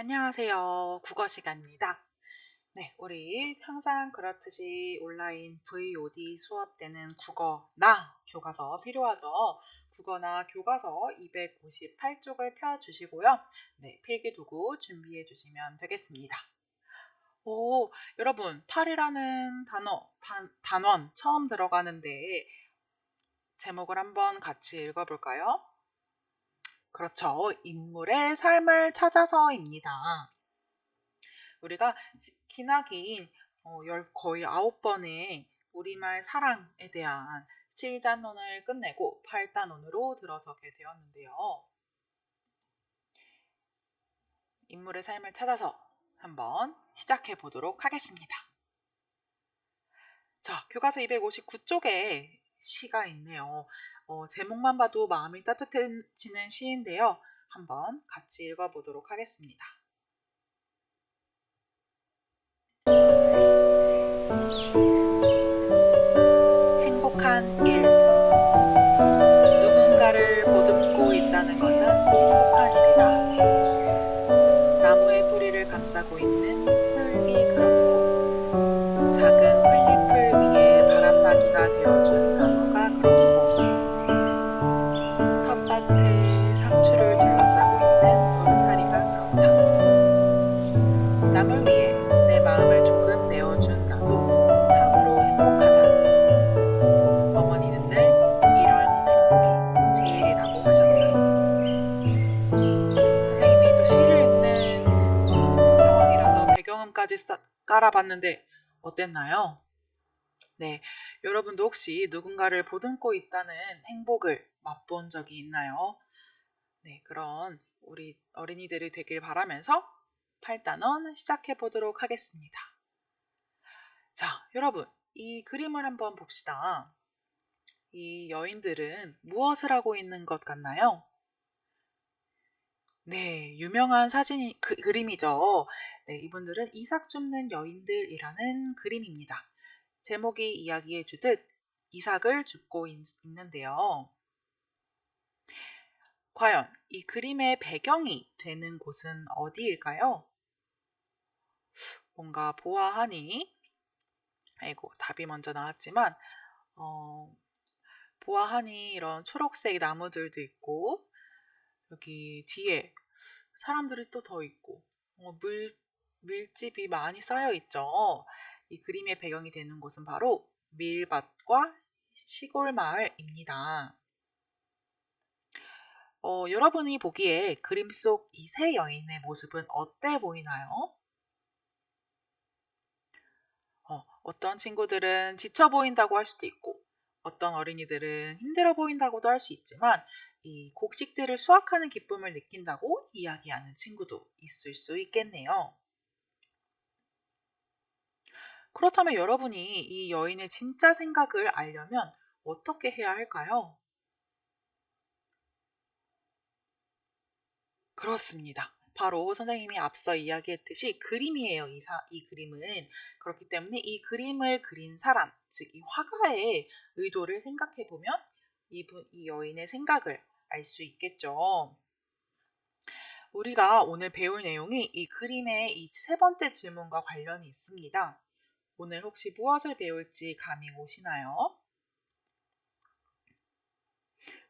안녕하세요. 국어 시간입니다. 네, 우리 항상 그렇듯이 온라인 VOD 수업 때는 국어나 교과서 필요하죠. 국어나 교과서 258쪽을 펴주시고요. 네, 필기도구 준비해 주시면 되겠습니다. 오, 여러분, 팔이라는 단원 처음 들어가는데 제목을 한번 같이 읽어볼까요? 그렇죠. 인물의 삶을 찾아서입니다. 우리가 기나긴 거의 9번의 우리말 사랑에 대한 7단원을 끝내고 8단원으로 들어서게 되었는데요. 인물의 삶을 찾아서 한번 시작해 보도록 하겠습니다. 자, 교과서 259쪽에 시가 있네요. 제목만 봐도 마음이 따뜻해지는 시인데요. 한번 같이 읽어보도록 하겠습니다. 행복한 일. 누군가를 보듬고 있다는 것은 행복한 일이다. 나무의 뿌리를 감싸고 있는 흙이 그렇고, 작은 풀잎을 위해 바람막이가 되어준 나무가 그렇고, 텃밭에 상추를 둘러싸고 있는 울타리가 그렇다. 남을 위해 내 마음을 조금 내어준 나도 참으로 행복하다. 어머니는 늘 이런 행복이 제일이라고 하셨다. 선생님이 또 시를 읽는 상황이라서 배경음까지 깔아봤는데 어땠나요? 네, 여러분도 혹시 누군가를 보듬고 있다는 행복을 맛본 적이 있나요? 네, 그런 우리 어린이들이 되길 바라면서 8단원 시작해 보도록 하겠습니다. 자, 여러분, 이 그림을 한번 봅시다. 이 여인들은 무엇을 하고 있는 것 같나요? 네, 유명한 그림이죠. 네, 이분들은 이삭 줍는 여인들이라는 그림입니다. 제목이 이야기해 주듯 이삭을 줍고 있는데요. 과연 이 그림의 배경이 되는 곳은 어디일까요? 뭔가 보아하니, 아이고, 답이 먼저 나왔지만, 보아하니 이런 초록색 나무들도 있고, 여기 뒤에 사람들이 또 더 있고, 밀집이 많이 쌓여 있죠. 이 그림의 배경이 되는 곳은 바로 밀밭과 시골 마을입니다. 여러분이 보기에 그림 속 이 세 여인의 모습은 어때 보이나요? 어떤 친구들은 지쳐 보인다고 할 수도 있고, 어떤 어린이들은 힘들어 보인다고도 할 수 있지만, 이 곡식들을 수확하는 기쁨을 느낀다고 이야기하는 친구도 있을 수 있겠네요. 그렇다면 여러분이 이 여인의 진짜 생각을 알려면 어떻게 해야 할까요? 그렇습니다. 바로 선생님이 앞서 이야기했듯이 그림이에요. 이 그림은. 그렇기 때문에 이 그림을 그린 사람, 즉 이 화가의 의도를 생각해 보면 이 여인의 생각을 알 수 있겠죠. 우리가 오늘 배울 내용이 이 그림의 이 세 번째 질문과 관련이 있습니다. 오늘 혹시 무엇을 배울지 감이 오시나요?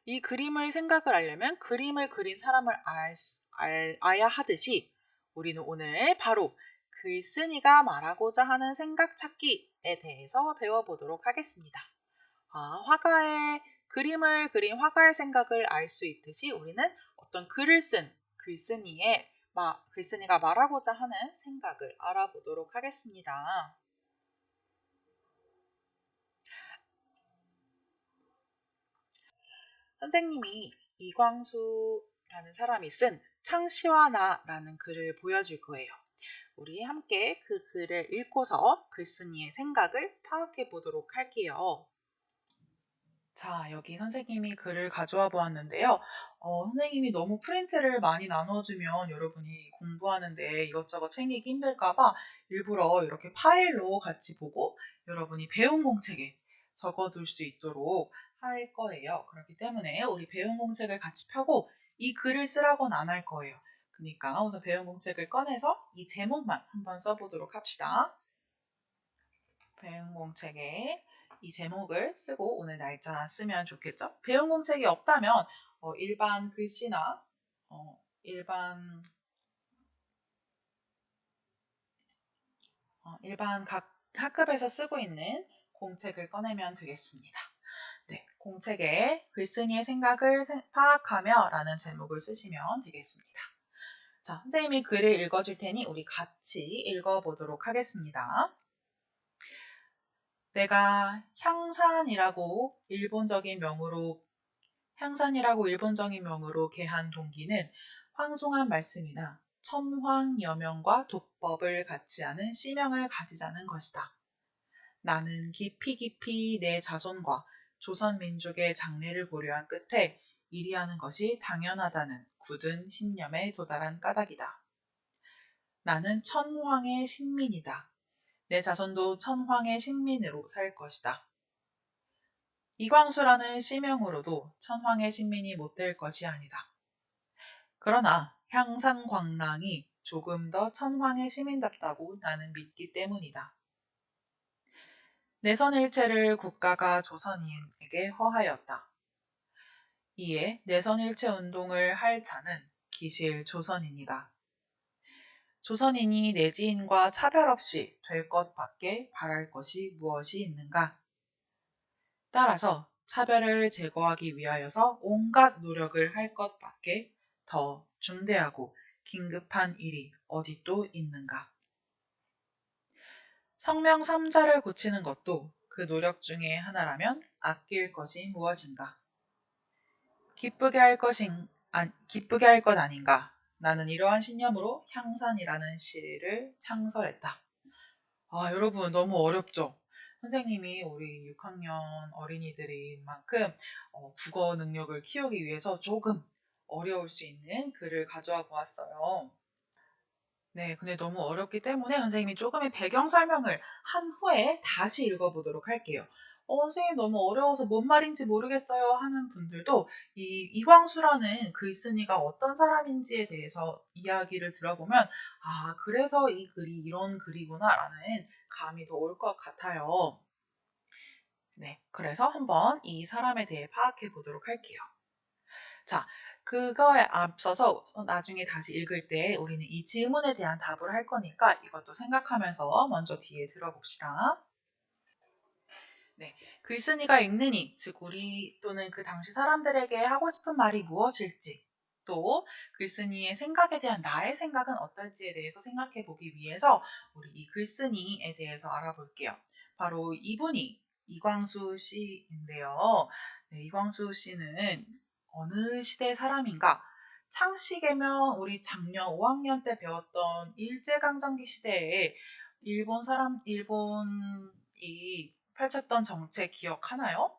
이 그림의 생각을 알려면 그림을 그린 사람을 알아야 하듯이 우리는 오늘 바로 글쓴이가 말하고자 하는 생각 찾기에 대해서 배워보도록 하겠습니다. 화가의 그림을 그린 화가의 생각을 알 수 있듯이 우리는 어떤 글을 쓴 글쓴이가 말하고자 하는 생각을 알아보도록 하겠습니다. 선생님이 이광수라는 사람이 쓴 창시와 나라는 글을 보여줄 거예요. 우리 함께 그 글을 읽고서 글쓴이의 생각을 파악해 보도록 할게요. 자, 여기 선생님이 글을 가져와 보았는데요. 선생님이 너무 프린트를 많이 나눠주면 여러분이 공부하는데 이것저것 챙기기 힘들까봐 일부러 이렇게 파일로 같이 보고 여러분이 배운 공책에 적어둘 수 있도록 할 거예요. 그렇기 때문에 우리 배운 공책을 같이 펴고 이 글을 쓰라고는 안 할 거예요. 그러니까 우선 배운 공책을 꺼내서 이 제목만 한번 써보도록 합시다. 배운 공책에 이 제목을 쓰고 오늘 날짜 쓰면 좋겠죠? 배운 공책이 없다면 일반 글씨나 일반 각 학급에서 쓰고 있는 공책을 꺼내면 되겠습니다. 네, 공책에 글쓴이의 생각을 파악하며 라는 제목을 쓰시면 되겠습니다. 자, 선생님이 글을 읽어줄 테니 우리 같이 읽어보도록 하겠습니다. 내가 향산이라고 일본적인 명으로 개한 동기는 황송한 말씀이나 천황여명과 독법을 갖지 않은 씨명을 가지자는 것이다. 나는 깊이 내 자손과 조선민족의 장래를 고려한 끝에 이리하는 것이 당연하다는 굳은 신념에 도달한 까닭이다. 나는 천황의 신민이다. 내 자손도 천황의 신민으로 살 것이다. 이광수라는 씨명으로도 천황의 신민이 못 될 것이 아니다. 그러나 향산광랑이 조금 더 천황의 시민답다고 나는 믿기 때문이다. 내선일체를 국가가 조선인에게 허하였다. 이에 내선일체 운동을 할 자는 기실 조선인이다. 조선인이 내지인과 차별 없이 될 것밖에 바랄 것이 무엇이 있는가? 따라서 차별을 제거하기 위하여서 온갖 노력을 할 것밖에 더 중대하고 긴급한 일이 어디 또 있는가? 성명 3자를 고치는 것도 그 노력 중에 하나라면 아낄 것이 무엇인가? 기쁘게 할 것 아닌가? 나는 이러한 신념으로 향산이라는 시를 창설했다. 아, 여러분 너무 어렵죠? 선생님이 우리 6학년 어린이들인 만큼 국어 능력을 키우기 위해서 조금 어려울 수 있는 글을 가져와 보았어요. 네, 근데 너무 어렵기 때문에 선생님이 조금의 배경 설명을 한 후에 다시 읽어보도록 할게요. 선생님 너무 어려워서 뭔 말인지 모르겠어요 하는 분들도 이 이광수라는 글쓴이가 어떤 사람인지에 대해서 이야기를 들어보면 아, 그래서 이 글이 이런 글이구나 라는 감이 더 올 것 같아요. 네, 그래서 한번 이 사람에 대해 파악해 보도록 할게요. 자, 그거에 앞서서 나중에 다시 읽을 때 우리는 이 질문에 대한 답을 할 거니까 이것도 생각하면서 먼저 뒤에 들어봅시다. 네, 글쓴이가 읽느니, 즉 우리 또는 그 당시 사람들에게 하고 싶은 말이 무엇일지, 또 글쓴이의 생각에 대한 나의 생각은 어떨지에 대해서 생각해 보기 위해서 우리 이 글쓴이에 대해서 알아볼게요. 바로 이분이 이광수 씨인데요. 네, 이광수 씨는 어느 시대 사람인가? 창씨개명 우리 작년 5학년 때 배웠던 일제강점기 시대에 일본이 펼쳤던 정책 기억하나요?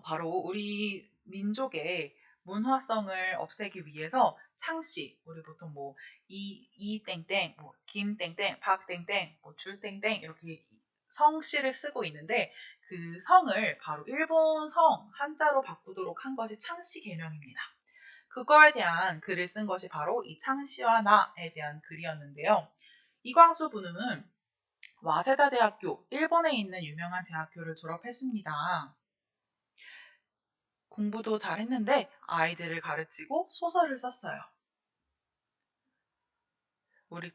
바로 우리 민족의 문화성을 없애기 위해서 창씨, 우리 보통 뭐 이 땡땡, 뭐 김 땡땡, 박 땡땡, 뭐 줄 땡땡 이렇게 성씨를 쓰고 있는데 그 성을 바로 일본 성 한자로 바꾸도록 한 것이 창씨 개명입니다. 그거에 대한 글을 쓴 것이 바로 이 창씨와 나에 대한 글이었는데요. 이광수 분은 와세다 대학교, 일본에 있는 유명한 대학교를 졸업했습니다. 공부도 잘했는데 아이들을 가르치고 소설을 썼어요.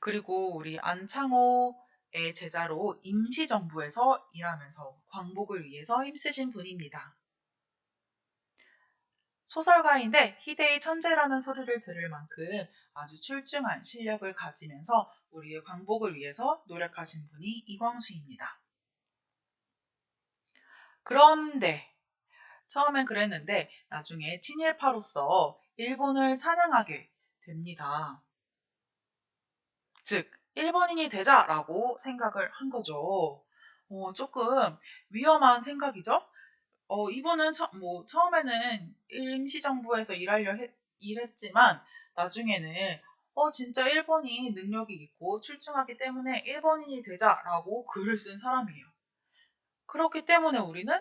그리고 우리 안창호의 제자로 임시정부에서 일하면서 광복을 위해서 힘쓰신 분입니다. 소설가인데 희대의 천재라는 소리를 들을 만큼 아주 출중한 실력을 가지면서 우리의 광복을 위해서 노력하신 분이 이광수입니다. 그런데 처음엔 그랬는데 나중에 친일파로서 일본을 찬양하게 됩니다. 즉 일본인이 되자라고 생각을 한 거죠. 조금 위험한 생각이죠. 이분은 처음에는 임시정부에서 일했지만 나중에는 진짜 일본이 능력이 있고 출중하기 때문에 일본인이 되자라고 글을 쓴 사람이에요. 그렇기 때문에 우리는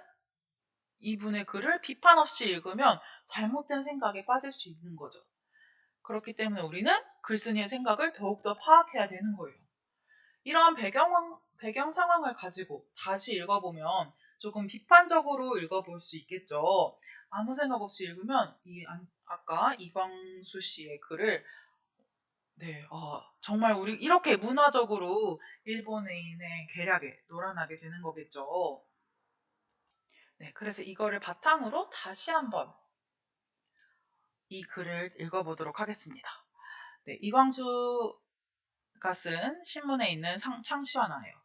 이분의 글을 비판 없이 읽으면 잘못된 생각에 빠질 수 있는 거죠. 그렇기 때문에 우리는 글쓴이의 생각을 더욱더 파악해야 되는 거예요. 이러한 배경 상황을 가지고 다시 읽어보면 조금 비판적으로 읽어볼 수 있겠죠. 아무 생각 없이 읽으면 아까 이광수 씨의 글을 정말 우리 이렇게 문화적으로 일본인의 계략에 놀아나게 되는 거겠죠. 네, 그래서 이거를 바탕으로 다시 한번 이 글을 읽어보도록 하겠습니다. 네, 이광수가 쓴 신문에 있는 창시화나예요.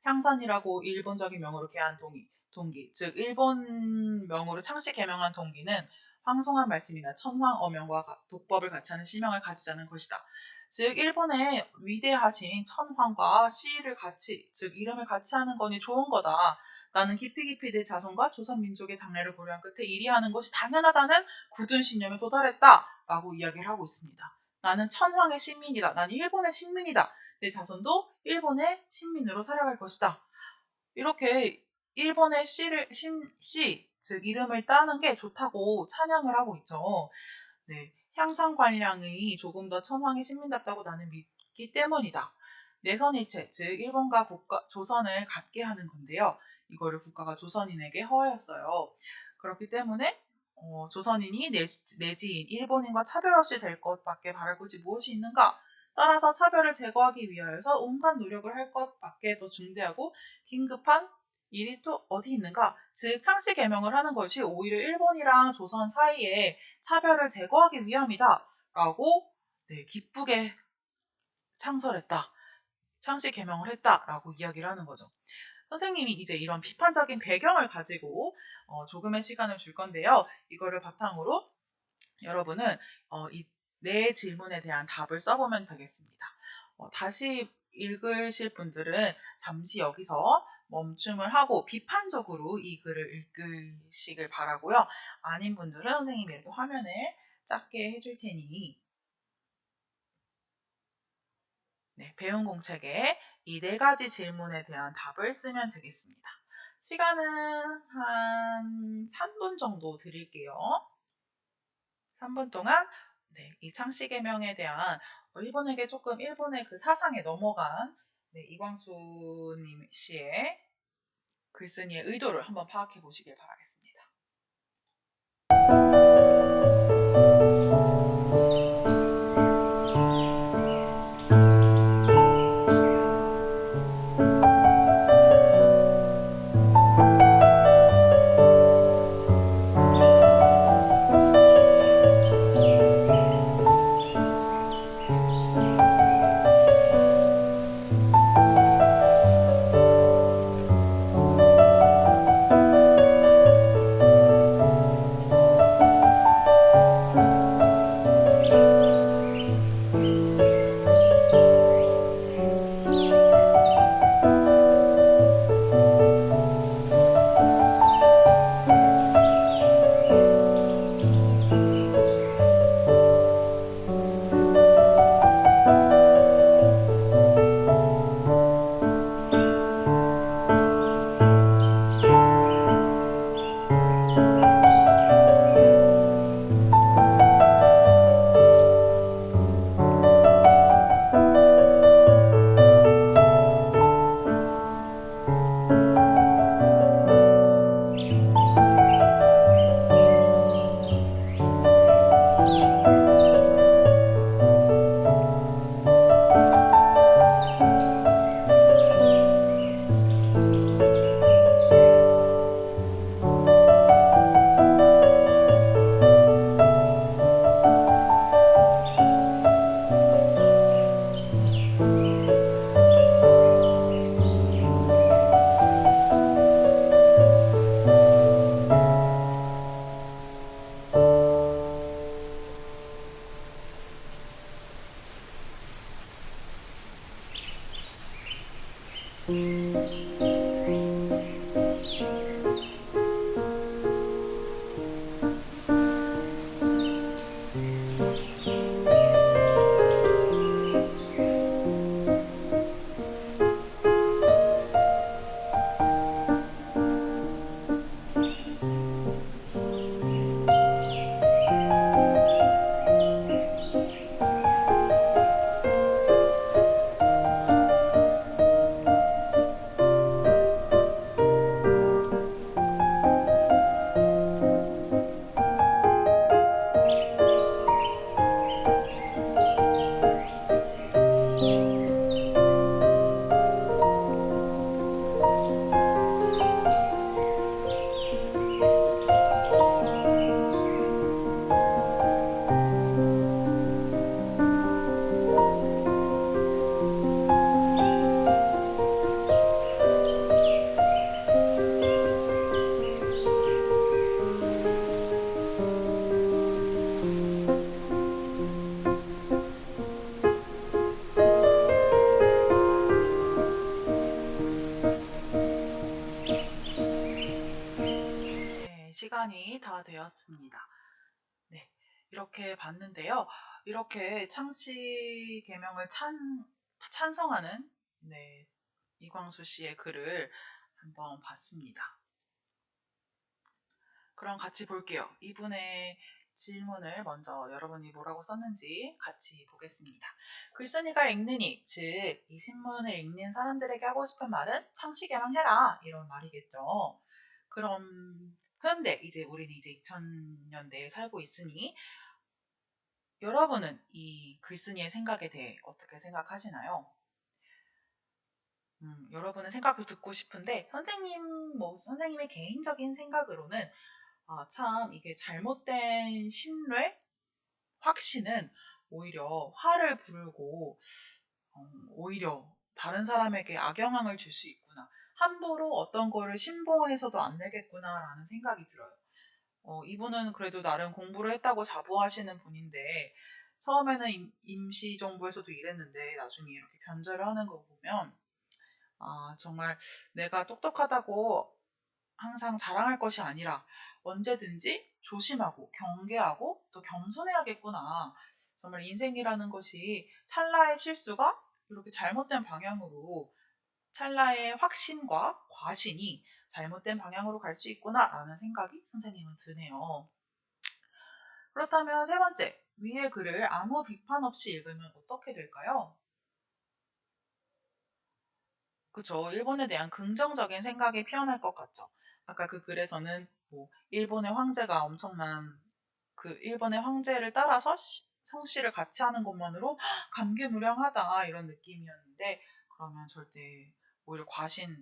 향산이라고 일본적인 명으로 개한 동기, 즉 일본 명으로 창씨 개명한 동기는 황송한 말씀이나 천황 어명과 독법을 같이 하는 실명을 가지자는 것이다. 즉 일본의 위대하신 천황과 시를 같이, 즉 이름을 같이 하는 거니 좋은 거다. 나는 깊이 내 자손과 조선민족의 장래를 고려한 끝에 일이하는 것이 당연하다는 굳은 신념에 도달했다. 라고 이야기를 하고 있습니다. 나는 천황의 신민이다. 나는 일본의 신민이다. 내 자손도 일본의 신민으로 살아갈 것이다. 이렇게 일본의 시, 즉 이름을 따는 게 좋다고 찬양을 하고 있죠. 네, 향상관량이 조금 더 천황의 신민답다고 나는 믿기 때문이다. 내선일체, 즉 일본과 조선을 갖게 하는 건데요. 이거를 국가가 조선인에게 허하였어요. 그렇기 때문에 조선인이 내지인 일본인과 차별 없이 될 것밖에 바랄 것이 무엇이 있는가? 따라서 차별을 제거하기 위하여서 온갖 노력을 할 것밖에 더 중대하고 긴급한 일이 또 어디 있는가? 즉 창씨 개명을 하는 것이 오히려 일본이랑 조선 사이에 차별을 제거하기 위함이다. 라고 기쁘게 창설했다. 창씨 개명을 했다라고 이야기를 하는 거죠. 선생님이 이제 이런 비판적인 배경을 가지고 조금의 시간을 줄 건데요. 이거를 바탕으로 여러분은 이 네 질문에 대한 답을 써보면 되겠습니다. 다시 읽으실 분들은 잠시 여기서 멈춤을 하고 비판적으로 이 글을 읽으시길 바라고요. 아닌 분들은 선생님이 이렇게 화면을 작게 해줄 테니 배운 공책에 이 네 가지 질문에 대한 답을 쓰면 되겠습니다. 시간은 한 3분 정도 드릴게요. 3분 동안 이 창씨 개명에 대한 일본에게 조금 일본의 그 사상에 넘어간 이광수 씨의 글쓴이의 의도를 한번 파악해 보시길 바라겠습니다. 시간이 다 되었습니다. 네, 이렇게 봤는데요. 이렇게 창씨 계명을 찬성하는 네, 이광수 씨의 글을 한번 봤습니다. 그럼 같이 볼게요. 이분의 질문을 먼저 여러분이 뭐라고 썼는지 같이 보겠습니다. 글쓴이가 읽느니, 즉 이 신문을 읽는 사람들에게 하고 싶은 말은 창씨개명해라 이런 말이겠죠. 그런데 이제 우리는 이제 2000년대에 살고 있으니 여러분은 이 글쓴이의 생각에 대해 어떻게 생각하시나요? 여러분의 생각을 듣고 싶은데 선생님의 개인적인 생각으로는 참 이게 잘못된 신뢰, 확신은 오히려 화를 부르고 오히려 다른 사람에게 악영향을 줄 수 있구나. 함부로 어떤 거를 신봉해서도 안 되겠구나라는 생각이 들어요. 이분은 그래도 나름 공부를 했다고 자부하시는 분인데 처음에는 임시정부에서도 일했는데 나중에 이렇게 변절을 하는 거 보면 정말 내가 똑똑하다고 항상 자랑할 것이 아니라 언제든지 조심하고 경계하고 또 겸손해야겠구나. 정말 인생이라는 것이 찰나의 실수가 이렇게 잘못된 방향으로 찰나의 확신과 과신이 잘못된 방향으로 갈 수 있구나라는 생각이 선생님은 드네요. 그렇다면 세 번째, 위의 글을 아무 비판 없이 읽으면 어떻게 될까요? 그쵸. 일본에 대한 긍정적인 생각이 피어날 것 같죠. 아까 그 글에서는 뭐 일본의 황제가 엄청난 일본의 황제를 따라서 성씨를 같이 하는 것만으로 감개무량하다 이런 느낌이었는데 그러면 절대 오히려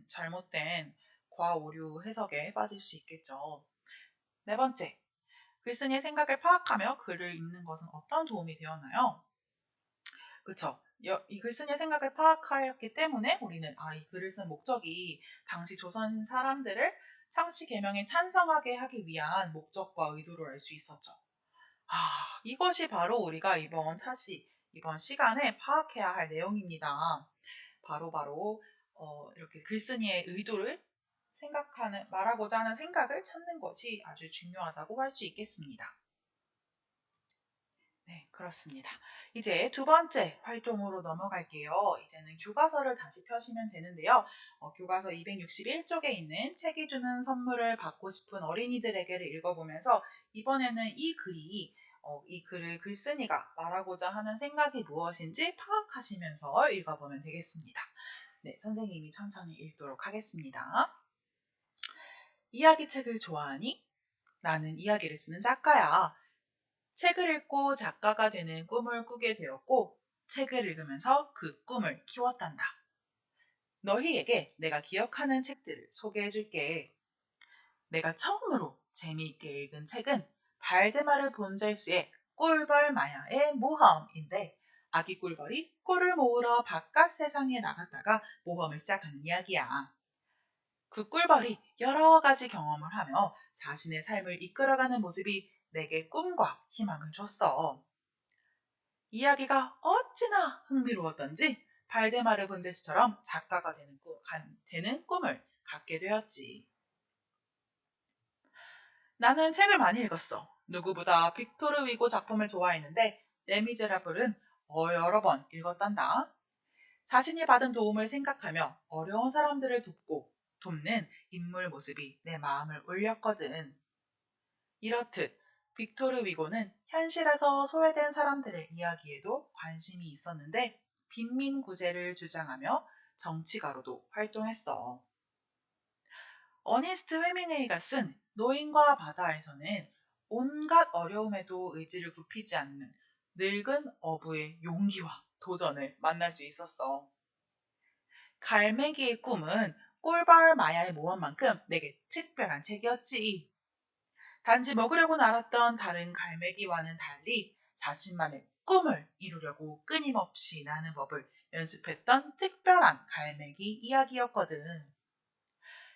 잘못된 과오류 해석에 빠질 수 있겠죠. 네 번째, 글쓴이의 생각을 파악하며 글을 읽는 것은 어떤 도움이 되었나요? 그쵸. 이 글쓴이의 생각을 파악하였기 때문에 우리는 이 글을 쓴 목적이 당시 조선 사람들을 창씨 계명에 찬성하게 하기 위한 목적과 의도를 알 수 있었죠. 이것이 바로 우리가 이번 시간에 파악해야 할 내용입니다. 바로 이렇게 글쓴이의 의도를 말하고자 하는 생각을 찾는 것이 아주 중요하다고 할 수 있겠습니다. 네, 그렇습니다. 이제 두 번째 활동으로 넘어갈게요. 이제는 교과서를 다시 펴시면 되는데요. 교과서 261쪽에 있는 책이 주는 선물을 받고 싶은 어린이들에게를 읽어보면서 이번에는 이 글을 글쓴이가 말하고자 하는 생각이 무엇인지 파악하시면서 읽어보면 되겠습니다. 네, 선생님이 천천히 읽도록 하겠습니다. 이야기책을 좋아하니? 나는 이야기를 쓰는 작가야. 책을 읽고 작가가 되는 꿈을 꾸게 되었고 책을 읽으면서 그 꿈을 키웠단다. 너희에게 내가 기억하는 책들을 소개해줄게. 내가 처음으로 재미있게 읽은 책은 발데마르 본젤스의 꿀벌 마야의 모험인데 아기 꿀벌이 꿀을 모으러 바깥 세상에 나갔다가 모험을 시작하는 이야기야. 그 꿀벌이 여러 가지 경험을 하며 자신의 삶을 이끌어가는 모습이 내게 꿈과 희망을 줬어. 이야기가 어찌나 흥미로웠던지 발데마르 본제스처럼 작가가 되는 꿈을 갖게 되었지. 나는 책을 많이 읽었어. 누구보다 빅토르 위고 작품을 좋아했는데 레미제라블은 여러 번 읽었단다. 자신이 받은 도움을 생각하며 어려운 사람들을 돕는 인물 모습이 내 마음을 울렸거든. 이렇듯 빅토르 위고는 현실에서 소외된 사람들의 이야기에도 관심이 있었는데 빈민구제를 주장하며 정치가로도 활동했어. 어니스트 헤밍웨이가 쓴 노인과 바다에서는 온갖 어려움에도 의지를 굽히지 않는 늙은 어부의 용기와 도전을 만날 수 있었어. 갈매기의 꿈은 꿀벌 마야의 모험만큼 내게 특별한 책이었지. 단지 먹으려고 날았던 다른 갈매기와는 달리 자신만의 꿈을 이루려고 끊임없이 나는 법을 연습했던 특별한 갈매기 이야기였거든.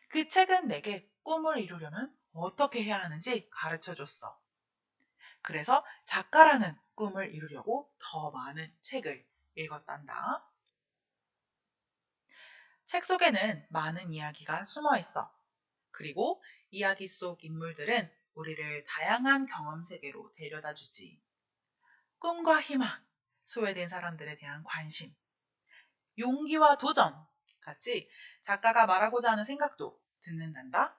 그 책은 내게 꿈을 이루려면 어떻게 해야 하는지 가르쳐줬어. 그래서 작가라는 꿈을 이루려고 더 많은 책을 읽었단다. 책 속에는 많은 이야기가 숨어 있어. 그리고 이야기 속 인물들은 우리를 다양한 경험 세계로 데려다 주지. 꿈과 희망, 소외된 사람들에 대한 관심, 용기와 도전 같이 작가가 말하고자 하는 생각도 듣는단다.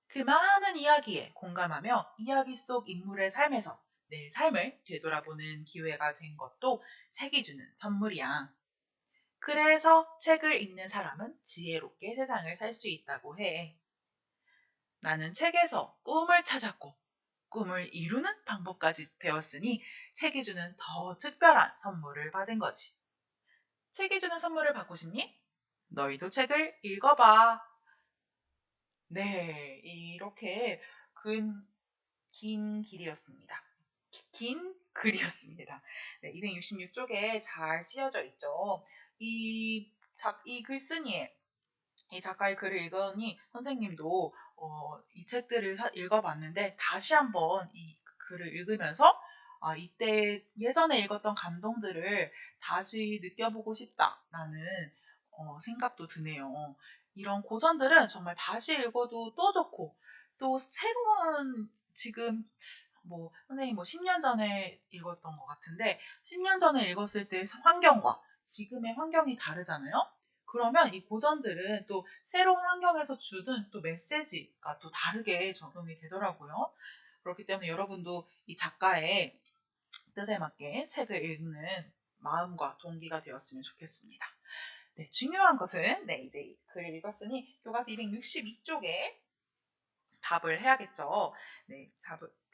그 많은 이야기에 공감하며 이야기 속 인물의 삶에서 내 삶을 되돌아보는 기회가 된 것도 책이 주는 선물이야. 그래서 책을 읽는 사람은 지혜롭게 세상을 살 수 있다고 해. 나는 책에서 꿈을 찾았고 꿈을 이루는 방법까지 배웠으니 책이 주는 더 특별한 선물을 받은 거지. 책이 주는 선물을 받고 싶니? 너희도 책을 읽어봐. 네, 이렇게 긴 길이었습니다. 긴 글이었습니다. 네, 266쪽에 잘 쓰여져 있죠. 이 글쓴이의 이 작가의 글을 읽으니 선생님도 이 책들을 읽어봤는데 다시 한번 이 글을 읽으면서 이때 예전에 읽었던 감동들을 다시 느껴보고 싶다라는 생각도 드네요. 이런 고전들은 정말 다시 읽어도 또 좋고 또 새로운 지금 선생님 10년 전에 읽었던 것 같은데 10년 전에 읽었을 때 환경과 지금의 환경이 다르잖아요. 그러면 이 고전들은 또 새로운 환경에서 주는 또 메시지가 또 다르게 적용이 되더라고요. 그렇기 때문에 여러분도 이 작가의 뜻에 맞게 책을 읽는 마음과 동기가 되었으면 좋겠습니다. 네, 중요한 것은 이제 글을 읽었으니 교과서 262쪽에 답을 해야겠죠. 네,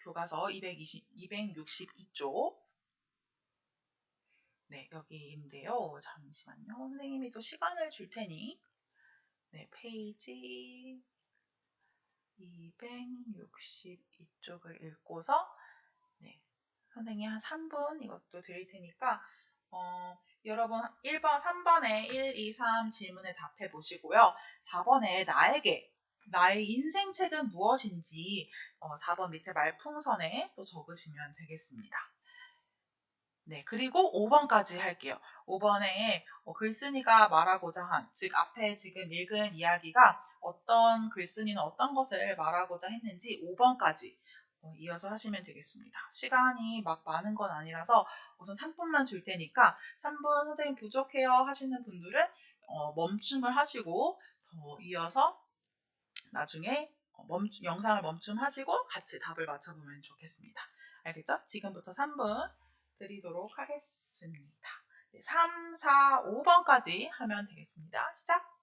교과서 262쪽. 네, 여기인데요. 잠시만요. 선생님이 또 시간을 줄 테니. 네, 페이지 262쪽을 읽고서 선생님 한 3분 이것도 드릴 테니까 여러분 1번, 3번에 1, 2, 3 질문에 답해 보시고요. 4번에 나의 인생책은 무엇인지 4번 밑에 말풍선에 또 적으시면 되겠습니다. 네, 그리고 5번까지 할게요. 5번에 글쓴이가 말하고자 한, 즉 앞에 지금 읽은 이야기가 어떤 글쓴이는 어떤 것을 말하고자 했는지 5번까지 이어서 하시면 되겠습니다. 시간이 막 많은 건 아니라서 우선 3분만 줄 테니까 3분 선생님 부족해요 하시는 분들은 멈춤을 하시고 더 이어서 나중에 영상을 멈춤하시고 같이 답을 맞춰보면 좋겠습니다. 알겠죠? 지금부터 3분 드리도록 하겠습니다. 3, 4, 5번까지 하면 되겠습니다. 시작!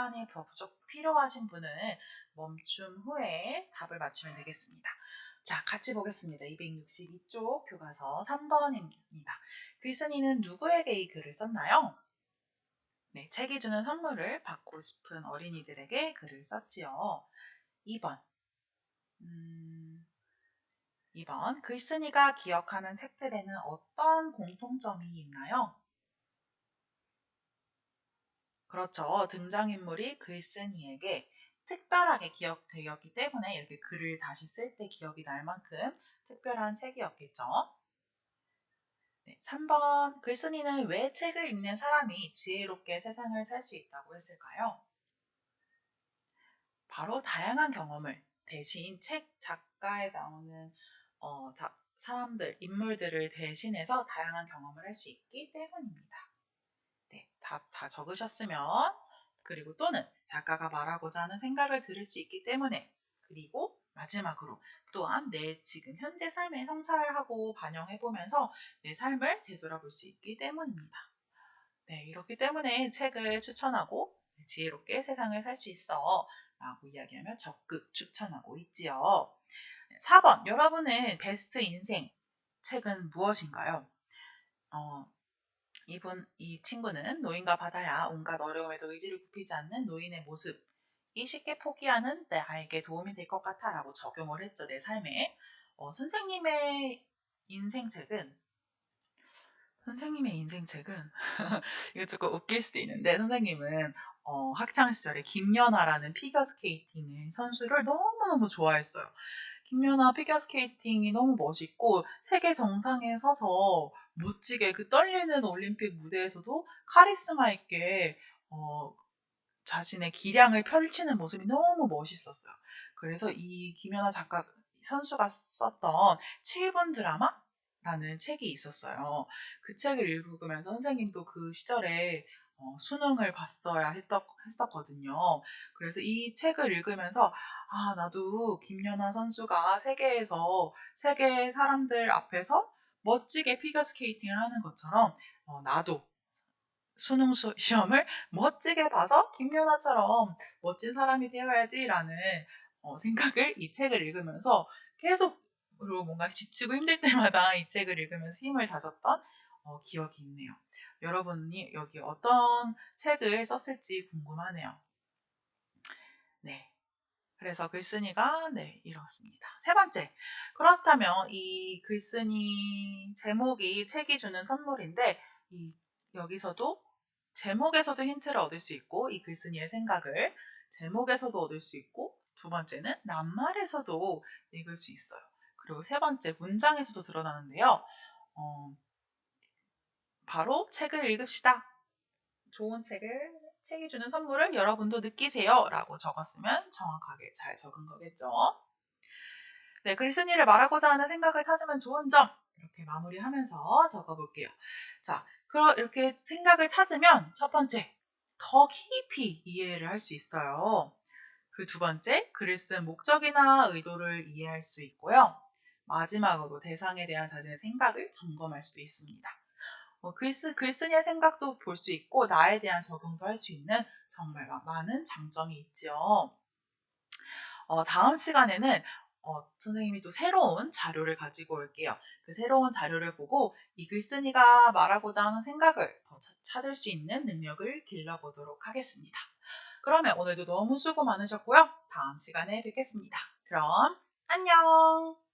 시간이 더 필요하신 분은 멈춤 후에 답을 맞추면 되겠습니다. 자, 같이 보겠습니다. 262쪽 교과서 3번입니다. 글쓴이는 누구에게 이 글을 썼나요? 네, 책이 주는 선물을 받고 싶은 어린이들에게 글을 썼지요. 2번. 2번. 글쓴이가 기억하는 책들에는 어떤 공통점이 있나요? 그렇죠. 등장인물이 글쓴이에게 특별하게 기억되었기 때문에 이렇게 글을 다시 쓸 때 기억이 날 만큼 특별한 책이었겠죠. 네, 3번. 글쓴이는 왜 책을 읽는 사람이 지혜롭게 세상을 살 수 있다고 했을까요? 바로 다양한 경험을 대신 책 작가에 나오는 사람들, 인물들을 대신해서 다양한 경험을 할 수 있기 때문입니다. 네, 답 다 적으셨으면 그리고 또는 작가가 말하고자 하는 생각을 들을 수 있기 때문에 그리고 마지막으로 또한 내 지금 현재 삶에 성찰하고 반영해보면서 내 삶을 되돌아볼 수 있기 때문입니다. 네, 이렇기 때문에 책을 추천하고 지혜롭게 세상을 살 수 있어 라고 이야기하며 적극 추천하고 있지요. 4번, 여러분의 베스트 인생 책은 무엇인가요? 이 친구는 노인과 바다야 온갖 어려움에도 의지를 굽히지 않는 노인의 모습이 쉽게 포기하는 나에게 도움이 될 것 같아 라고 적용을 했죠. 내 삶에. 선생님의 인생책은 이거 조금 웃길 수도 있는데 선생님은 학창 시절에 김연아라는 피겨스케이팅 선수를 너무너무 좋아했어요. 김연아 피겨스케이팅이 너무 멋있고 세계 정상에 서서 멋지게 그 떨리는 올림픽 무대에서도 카리스마 있게 자신의 기량을 펼치는 모습이 너무 멋있었어요. 그래서 이 김연아 선수가 썼던 7분 드라마라는 책이 있었어요. 그 책을 읽으면서 선생님도 그 시절에 수능을 봤어야 했었거든요. 그래서 이 책을 읽으면서 나도 김연아 선수가 세계 사람들 앞에서 멋지게 피겨스케이팅을 하는 것처럼 나도 수능 시험을 멋지게 봐서 김연아처럼 멋진 사람이 되어야지라는 생각을 이 책을 읽으면서 계속 그리고 뭔가 지치고 힘들 때마다 이 책을 읽으면서 힘을 다졌던 기억이 있네요. 여러분이 여기 어떤 책을 썼을지 궁금하네요. 네. 그래서 글쓴이가 이렇습니다. 세 번째. 그렇다면 이 글쓴이 제목이 책이 주는 선물인데 여기서도 제목에서도 힌트를 얻을 수 있고 이 글쓴이의 생각을 제목에서도 얻을 수 있고 두 번째는 낱말에서도 읽을 수 있어요. 그리고 세 번째 문장에서도 드러나는데요. 바로 책을 읽읍시다. 좋은 책이 주는 선물을 여러분도 느끼세요 라고 적었으면 정확하게 잘 적은 거겠죠. 네, 글쓴이를 말하고자 하는 생각을 찾으면 좋은 점 이렇게 마무리하면서 적어볼게요. 자, 이렇게 생각을 찾으면 첫 번째, 더 깊이 이해를 할 수 있어요. 그 두 번째, 글을 쓴 목적이나 의도를 이해할 수 있고요. 마지막으로 대상에 대한 자신의 생각을 점검할 수도 있습니다. 글쓴이의 생각도 볼 수 있고 나에 대한 적용도 할 수 있는 정말 많은 장점이 있죠. 다음 시간에는 선생님이 또 새로운 자료를 가지고 올게요. 그 새로운 자료를 보고 이 글쓴이가 말하고자 하는 생각을 더 찾을 수 있는 능력을 길러보도록 하겠습니다. 그러면 오늘도 너무 수고 많으셨고요. 다음 시간에 뵙겠습니다. 그럼 안녕!